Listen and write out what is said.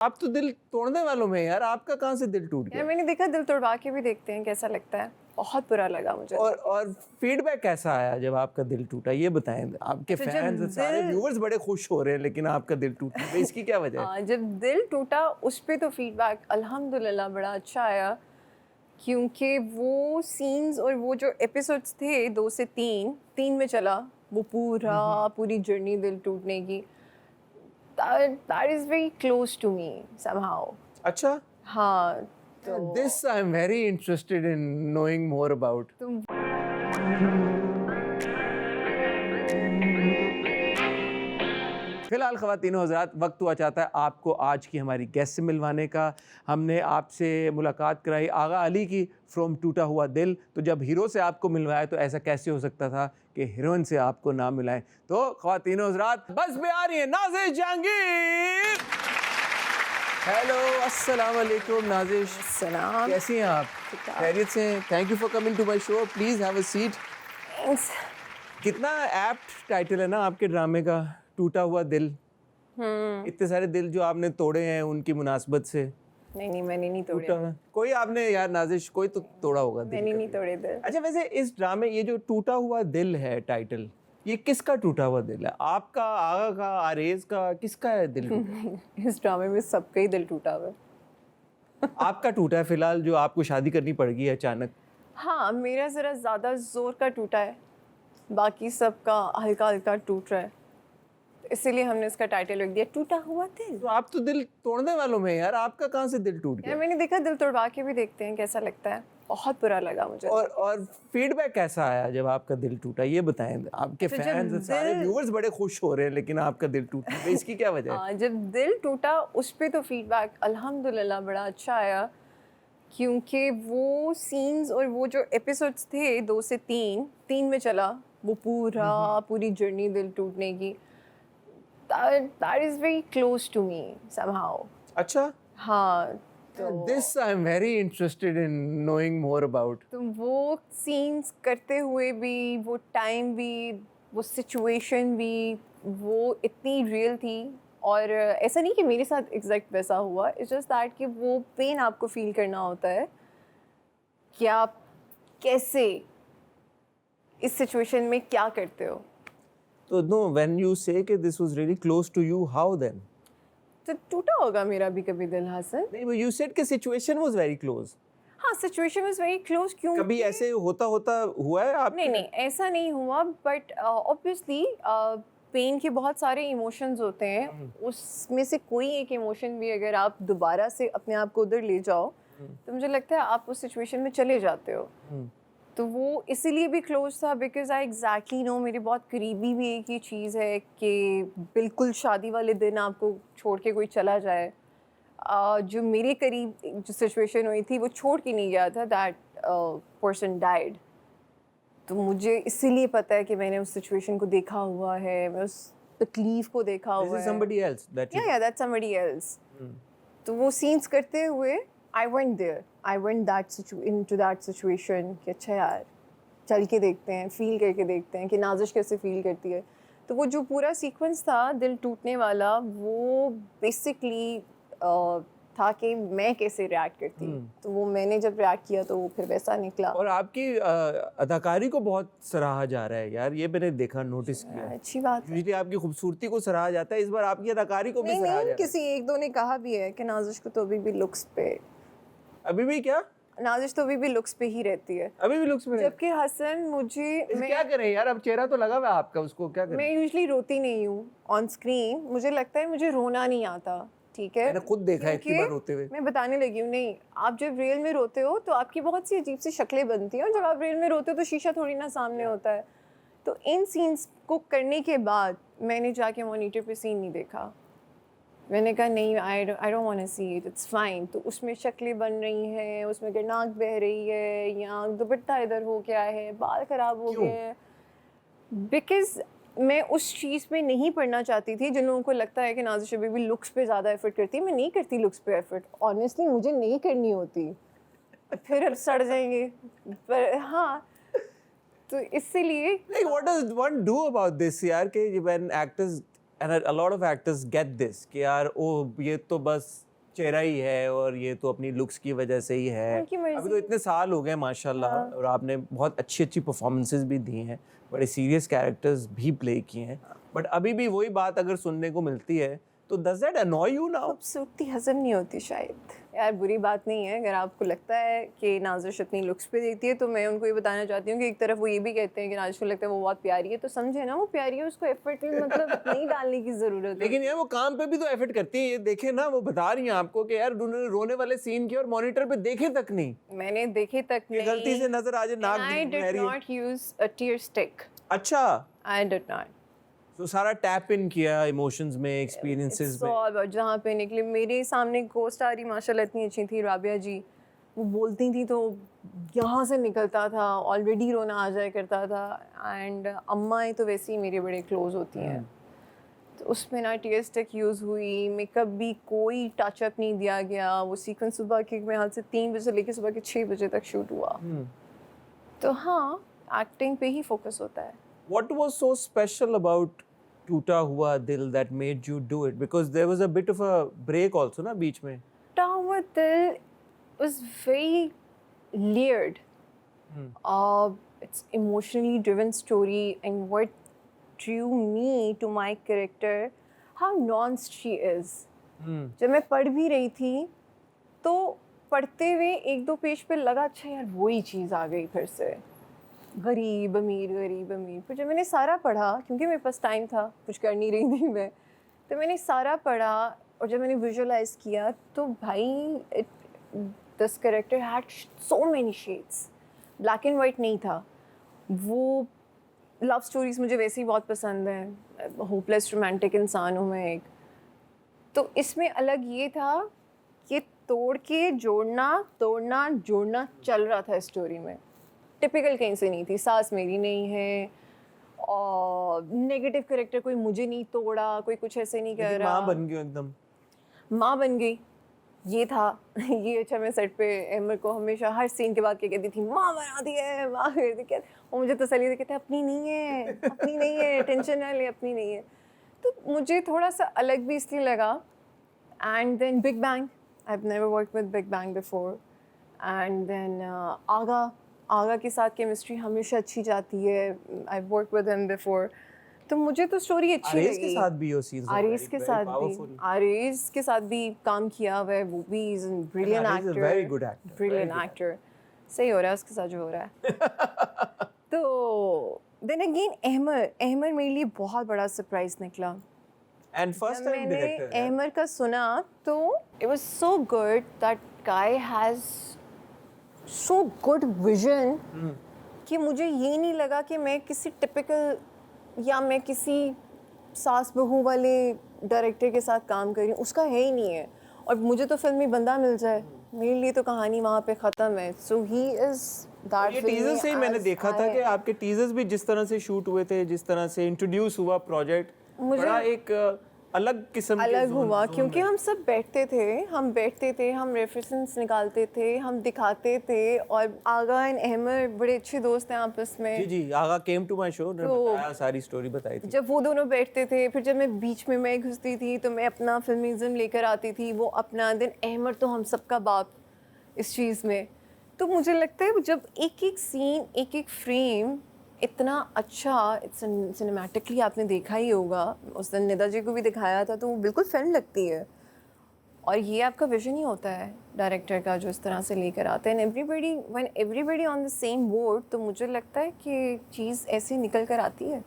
आप तो दिल तोड़ने वालों में यार, आपका कहाँ से दिल टूट यार गया? मैंने देखा दिल तोड़वा के भी देखते हैं कैसा लगता है। बहुत बुरा लगा मुझे। और फीडबैक कैसा आया जब आपका दिल टूटा, ये बताएं। आपके अच्छा, जब फैंस सारे दिल- व्यूअर्स बड़े खुश हो रहे हैं, लेकिन आपका दिल टूटा, तो इसकी क्या वजह है? जब दिल टूटा उस पे तो फीडबैक अल्हम्दुलिल्लाह बड़ा अच्छा आया, क्योंकि वो सीन्स और वो जो एपिसोड्स थे 2 से 3 में चला वो पूरी जर्नी दिल टूटने की, that is very close to me somehow. अच्छा, हाँ तो this I am very interested in knowing more about. तुम फिलहाल ख़वातीनो हज़रात, वक्त हुआ चाहता है आपको आज की हमारी गेस्ट से मिलवाने का। हमने आपसे मुलाकात कराई आगा अली की फ्रॉम टूटा हुआ दिल। तो जब हीरो से आपको मिलवाया तो ऐसा कैसे हो सकता था कि हीरोइन से आपको ना मिलाएं। तो ख़वातीनो हज़रात, बस में आ रही है नाज़िश जहांगीर। हेलो, अस्सलाम वालेकुम नाज़िश, सलाम। कैसी हैं आप? खैरियत से हैं? Thank you for coming to my show, please have a seat. Thanks. कितना एप्ट टाइटल है ना आपके ड्रामे का, टूटा हुआ दिल। इतने सारे दिल जो आपने तोड़े हैं उनकी मुनासबत से। नहीं मैंने नहीं तोड़े। टूटा कोई आपने यार नाज़िश, कोई तो तोड़ा होगा दिल मैंने नहीं कभी। तोड़े दिल। अच्छा, वैसे इस ड्रामे ये जो टूटा हुआ दिल है टाइटल, ये किसका टूटा हुआ दिल है? आपका, आगा का, आरेज का, किसका है दिल टूटा? इस ड्रामे में सबका ही दिल टूटा हुआ है। आपका टूटा है फिलहाल, जो आपको शादी करनी पड़ गई है अचानक। हाँ, मेरा ज़रा ज़्यादा ज़ोर का टूटा है, बाकी सबका हल्का हल्का टूट रहा है, इसीलिए हमने इसका टाइटल रख दिया टूटा हुआ दिल। तो आप तो दिल तोड़ने वालों में यार, आपका कहाँ से दिल टूट यार गया? मैंने देखा दिल तोड़वा के भी देखते हैं कैसा लगता है। बहुत बुरा लगा मुझे। और फीडबैक कैसा आया जब आपका दिल टूटा, ये बताएं। आपके अच्छा, जब फैंस सारे दिल- व्यूअर्स बड़े खुश हो रहे हैं, लेकिन आपका दिल टूटा, तो इसकी क्या वजह है? जब दिल टूटा उस पे तो फीडबैक अल्हम्दुलिल्लाह बड़ा अच्छा आया, क्योंकि वो सीन्स और वो जो एपिसोड्स थे 2 से 3 में चला वो पूरी जर्नी दिल टूटने की, that is very close to me somehow. अच्छा, हाँ तो this I am very interested in knowing more about. तो वो सीन्स करते हुए भी, वो टाइम भी, वो सिचुएशन भी, वो इतनी रियल थी। और ऐसा नहीं कि मेरे साथ एग्जैक्ट वैसा हुआ, इट्स जस्ट दैट कि वो पेन आपको फील करना होता है कि आप कैसे इस सिचुएशन में क्या करते हो। तो नो, व्हेन यू से कि this was really close to you, how then? तो टूटा होगा मेरा भी कभी दिल हसन। नहीं, यू सेड कि सिचुएशन वाज वेरी क्लोज। हाँ, सिचुएशन वाज वेरी क्लोज। क्यों? कभी ऐसे होता होता हुआ है आप? नहीं ऐसा नहीं हुआ, बट ऑब्वियसली पेन के बहुत सारे इमोशंस होते हैं, उसमें से कोई एक इमोशन भी अगर आप दोबारा से अपने आप को उधर ले जाओ तो मुझे लगता है आप उस सिचुएशन में चले जाते हो। तो वो इसीलिए भी क्लोज था बिकॉज आई एग्जैक्टली नो, मेरी बहुत करीबी भी एक ही चीज़ है कि बिल्कुल शादी वाले दिन आपको छोड़ के कोई चला जाए। जो मेरे करीब जो सिचुएशन हुई थी वो छोड़ के नहीं गया था, दैट पर्सन डाइड। तो मुझे इसीलिए पता है कि मैंने उस सिचुएशन को देखा हुआ है, मैं उस तकलीफ को देखा This हुआ is है। somebody else that you... Yeah, that's somebody else. तो वो सीन्स करते हुए I went there, I went into that situation कि अच्छा यार चल के देखते हैं, फील करके देखते हैं कि नाज़िश कैसे फील करती है। तो वो जो पूरा सीक्वेंस था दिल टूटने वाला, वो बेसिकली था कि मैं कैसे रिएक्ट करती। तो वो मैंने जब रिएक्ट किया तो वो फिर वैसा निकला। और आपकी अदाकारी को बहुत सराहा जा रहा है यार, ये मैंने देखा, नोटिस किया। अच्छी बात है। यूजुअली आपकी खूबसूरती को सराहा जाता है, इस बार आपकी अदाकारी को भी सराहा जा रहा है। किसी एक दो ने कहा भी है कि नाज़िश को तो अभी भी लुक्स पे, अभी भी क्या? नाज़िश तो अभी भी लुक्स पे ही रहती है। अभी भी लुक्स में है? जबकि हसन मुझे, क्या करें यार, अब चेहरा तो लगा हुआ है आपका, उसको क्या करें? मैं यूजुअली रोती नहीं हूँ ऑन स्क्रीन, मुझे लगता है मुझे रोना नहीं आता, ठीक है। मैंने खुद देखा है इतनी बार रोते हुए। मैं बताने लगी हूँ, नहीं आप जब रियल में रोते हो तो आपकी बहुत सी अजीब सी शक्लें बनती हैं, और जब आप रियल में रोते हो तो शीशा थोड़ी ना सामने होता है। तो इन सीन्स को करने के बाद मैंने जाके मॉनिटर पे सीन नहीं देखा, मैंने कहा नहीं, I don't want to see it, it's fine. तो उसमें शक्लें बन रही हैं, उसमें नाक बह रही है, या दुपट्टा इधर हो गया है, बाल ख़राब हो गए हैं, बिकॉज मैं उस चीज़ में नहीं पढ़ना चाहती थी। जिन लोगों को लगता है कि नाज़िश अभी भी लुक्स पे ज़्यादा एफर्ट करती है, मैं नहीं करती लुक्स पे एफर्ट, ऑनेस्टली मुझे नहीं करनी होती, फिर सड़ जाएंगे। पर हाँ, तो इसीलिए Like, what does one do about this यार, कि when actors and a lot of actors get this कि यार ओ ये तो बस चेहरा ही है और ये तो अपनी लुक्स की वजह से ही है। उनकी मर्जी। अभी तो इतने साल हो गए माशाल्लाह, हाँ। और आपने बहुत अच्छी अच्छी परफॉर्मेंसेस भी दी हैं, बड़े सीरियस कैरेक्टर्स भी प्ले किए हैं, बट अभी भी वही बात अगर सुनने को मिलती है तो डज दैट अनॉय यू नाउ? खूबसूरती हजम नहीं होती शायद। यार बुरी बात नहीं है, अगर आपको लगता है कि नाज़िश अपनी लुक्स पे देती है तो मैं उनको ये बताना चाहती हूँ कि एक तरफ वो ये भी कहते हैं कि नाज़िश को लगता है वो बहुत प्यारी है, तो समझे ना वो प्यारी है, उसको एफर्ट मतलब नहीं डालने की ज़रूरत है। लेकिन यार वो काम पे भी तो एफर्ट करती है, ये देखे ना, वो बता रही हैं आपको कि यार उन्होंने रोने वाले सीन किए और मॉनिटर पे देखे तक नहीं, मैंने देखे तक ये गलती से नजर आ जाए नाक आई बह डिड रही है। Not use a tear stick. अच्छा, आई डिड नॉट। तो सारा टैप इन किया इमोशंस में, एक्सपीरियंसेस में। सो जहाँ पे निकले मेरे सामने को स्टार माशाल्लाह इतनी अच्छी थी, राबिया जी, वो बोलती थी तो यहाँ से निकलता था, ऑलरेडी रोना आ जाया करता था। एंड अम्माएँ तो वैसे ही मेरे बड़े क्लोज होती हैं, तो उसमें ना टीयर स्टिक यूज़ हुई, मेकअप भी कोई टचअप नहीं दिया गया। वो सीक्वेंस सुबह के मेरे हाल से 3 बजे से लेकर सुबह के 6 बजे तक शूट हुआ। तो हाँ, एक्टिंग पे ही फोकस होता है। What was so special about टूटा हुआ दिल that made you do it? Because there was a bit of a break also ना बीच में। टूटा हुआ दिल was very layered. It's emotionally driven story, and what drew me to my character, how nuanced she is. जब मैं पढ़ भी रही थी तो पढ़ते हुए 1-2 पेज पे लगा अच्छा यार वही चीज़ आ गई फिर से, गरीब अमीर। फिर जब मैंने सारा पढ़ा, क्योंकि मेरे पास टाइम था, कुछ कर नहीं रही थी मैं, तो मैंने सारा पढ़ा और जब मैंने विजुअलाइज किया तो भाई this character had so many shades, black and white नहीं था वो। लव स्टोरीज़ मुझे वैसे ही बहुत पसंद है, होपलेस रोमांटिक इंसान हूँ मैं एक, तो इसमें अलग ये था कि तोड़ के जोड़ना चल रहा था स्टोरी में। टिपिकल कहीं से नहीं थी, सास मेरी नहीं है और नेगेटिव कैरेक्टर कोई मुझे नहीं तोड़ा, कोई कुछ ऐसे नहीं कर रहा। माँ बन गई एकदम। माँ बन गई, ये था ये। अच्छा, मैं सेट पे अहमद को हमेशा हर सीन के बाद क्या कहती थी, माँ बना दी है, माँ कर दी। वो मुझे तसल्ली से कहते अपनी नहीं है, टेंशन ना ले, अपनी नहीं है। तो मुझे थोड़ा सा अलग भी इसलिए लगा। And then Big Bang, I have never worked with Big Bang before. And then Agha के साथ केमिस्ट्री हमेशा अच्छी जाती है, I work with him before, तो मुझे तो स्टोरी अच्छी लगी। आरेज के साथ भी हो सीन्स, आरेज के साथ भी काम किया हुआ है, वो भी is brilliant actor, very good actor, brilliant actor. सही हो रहा है उसके साथ जो हो रहा है। तो देन अगेन अहमद मेरे लिए बहुत बड़ा सरप्राइज निकला। एंड फर्स्ट टाइम मैंने डायरेक्टर है। अहमद का सुना तो it was so good, that guy has so good vision कि मुझे ये नहीं लगा कि मैं किसी टिपिकल या मैं किसी सास बहू वाले डायरेक्टर के साथ काम कर रही हूँ, उसका है ही नहीं है। और मुझे तो फिल्मी बंदा मिल जाए, मेरे लिए तो कहानी वहाँ पे ख़त्म है। सो ही इज़ दैट। ये टीजर से ही मैंने देखा था कि आपके टीजर्स भी जिस तरह से शूट हुए थे, जिस तरह से इंट्रोड्यूस हुआ प्रोजेक्ट, बड़ा एक अलग किस्म के अलग जोन हुआ, जोन क्योंकि में। हम सब बैठते थे, हम रेफरेंस निकालते थे, हम दिखाते थे, और आगा एंड अहमद बड़े अच्छे दोस्त हैं आपस में। जी आगा केम टू माय शो, ने बताया, सारी स्टोरी बताई थी। जब वो दोनों बैठते थे, फिर जब मैं बीच में मैं घुसती थी तो मैं अपना फिल्मिज्म लेकर आती थी, वो अपना। देन अहमद तो हम सबका बाप इस चीज़ में। तो मुझे लगता है जब एक एक सीन, एक एक फ्रेम इतना अच्छा सिनेमैटिकली आपने देखा ही होगा, उस दिन निदा जी को भी दिखाया था, तो वो बिल्कुल फिल्म लगती है। और ये आपका विजन ही होता है डायरेक्टर का, जो इस तरह से लेकर आते हैं when everybody on the same board, तो मुझे लगता है कि चीज़ ऐसे निकल कर आती है।